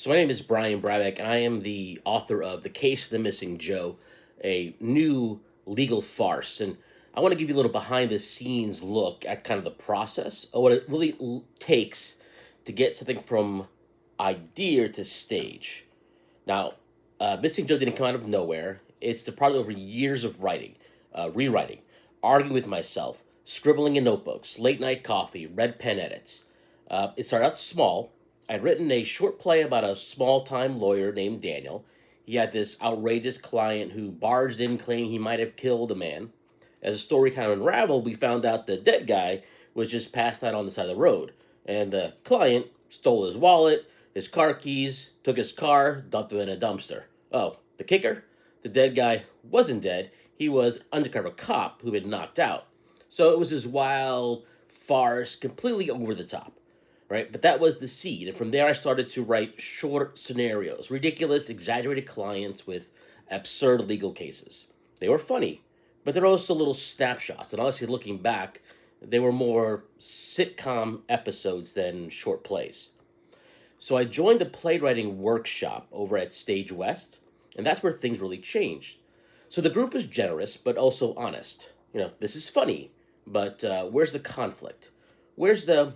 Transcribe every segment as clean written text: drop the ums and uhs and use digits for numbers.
So my name is Brijbag, and I am the author of The Case of the Missing Joe, a new legal farce. And I want to give you a little behind-the-scenes look at kind of the process of what it really takes to get something from idea to stage. Now, Missing Joe didn't come out of nowhere. It's the product over years of writing, rewriting, arguing with myself, scribbling in notebooks, late-night coffee, red pen edits. It started out small. I'd written a short play about a small-time lawyer named Daniel. He had this outrageous client who barged in claiming he might have killed a man. As the story kind of unraveled, we found out the dead guy was just passed out on the side of the road, and the client stole his wallet, his car keys, took his car, dumped them in a dumpster. Oh, the kicker? The dead guy wasn't dead. He was an undercover cop who'd been knocked out. So it was this wild farce, completely over the top. Right? But that was the seed. And from there, I started to write short scenarios, ridiculous, exaggerated clients with absurd legal cases. They were funny, but they're also little snapshots. And honestly, looking back, they were more sitcom episodes than short plays. So I joined a playwriting workshop over at Stage West, and that's where things really changed. So the group was generous, but also honest. This is funny, but where's the conflict? Where's the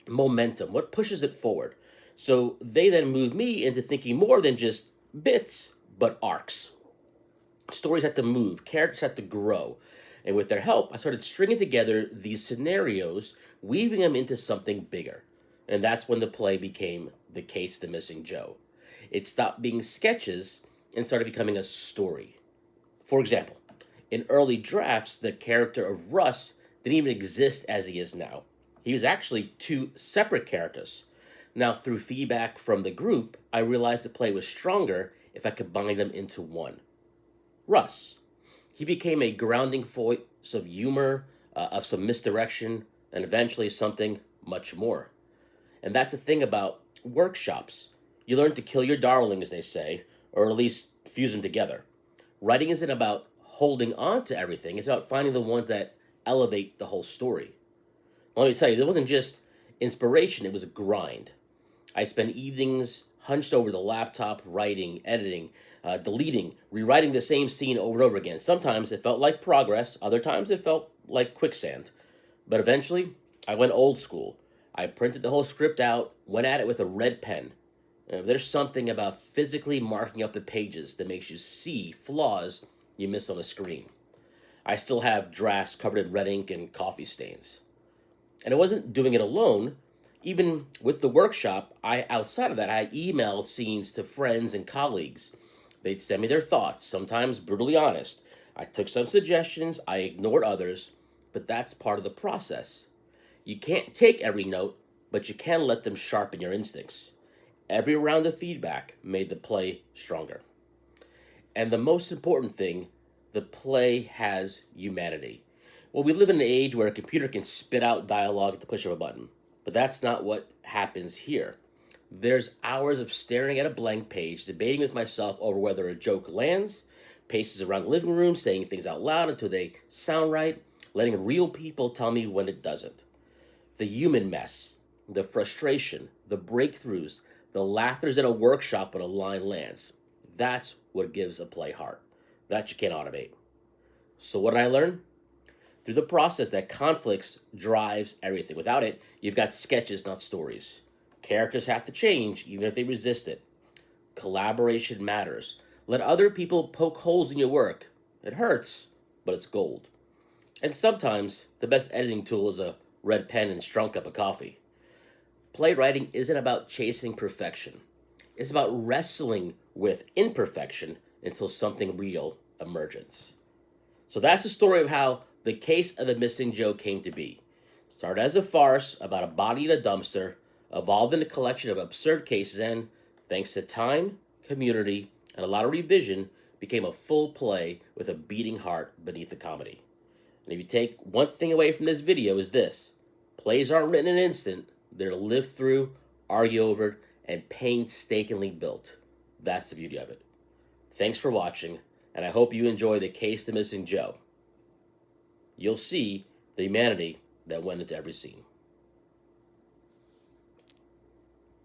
momentum? What pushes it forward? So they then moved me into thinking more than just bits, but arcs. Stories had to move, characters had to grow. And with their help, I started stringing together these scenarios, weaving them into something bigger. And that's when the play became The Case of the Missing Joe. It stopped being sketches and started becoming a story. For example, in early drafts, the character of Russ didn't even exist as he is now. He was actually two separate characters. Now, through feedback from the group, I realized the play was stronger if I combined them into one. Russ. He became a grounding voice of humor, of some misdirection, and eventually something much more. And that's the thing about workshops. You learn to kill your darling, as they say, or at least fuse them together. Writing isn't about holding on to everything. It's about finding the ones that elevate the whole story. Let me tell you, it wasn't just inspiration, it was a grind. I spent evenings hunched over the laptop, writing, editing, deleting, rewriting the same scene over and over again. Sometimes it felt like progress, other times it felt like quicksand. But eventually, I went old school. I printed the whole script out, went at it with a red pen. There's something about physically marking up the pages that makes you see flaws you miss on a screen. I still have drafts covered in red ink and coffee stains. And I wasn't doing it alone. Even with the workshop, outside of that, I emailed scenes to friends and colleagues. They'd send me their thoughts, sometimes brutally honest. I took some suggestions, I ignored others, but that's part of the process. You can't take every note, but you can let them sharpen your instincts. Every round of feedback made the play stronger. And the most important thing, the play has humanity. Well, we live in an age where a computer can spit out dialogue at the push of a button, but that's not what happens here. There's hours of staring at a blank page, debating with myself over whether a joke lands, paces around the living room, saying things out loud until they sound right, letting real people tell me when it doesn't. The human mess, the frustration, the breakthroughs, the laughters in a workshop when a line lands. That's what gives a play heart. That you can't automate. So what did I learn? Through the process that conflicts drives everything. Without it, you've got sketches, not stories. Characters have to change, even if they resist it. Collaboration matters. Let other people poke holes in your work. It hurts, but it's gold. And sometimes, the best editing tool is a red pen and strong cup of coffee. Playwriting isn't about chasing perfection. It's about wrestling with imperfection until something real emerges. So that's the story of how The Case of the Missing Joe came to be. It started as a farce about a body in a dumpster, evolved into a collection of absurd cases, and, thanks to time, community, and a lot of revision, became a full play with a beating heart beneath the comedy. And if you take one thing away from this video is this: plays aren't written in an instant, they're lived through, argued over, and painstakingly built. That's the beauty of it. Thanks for watching, and I hope you enjoy The Case of the Missing Joe. You'll see the humanity that went into every scene.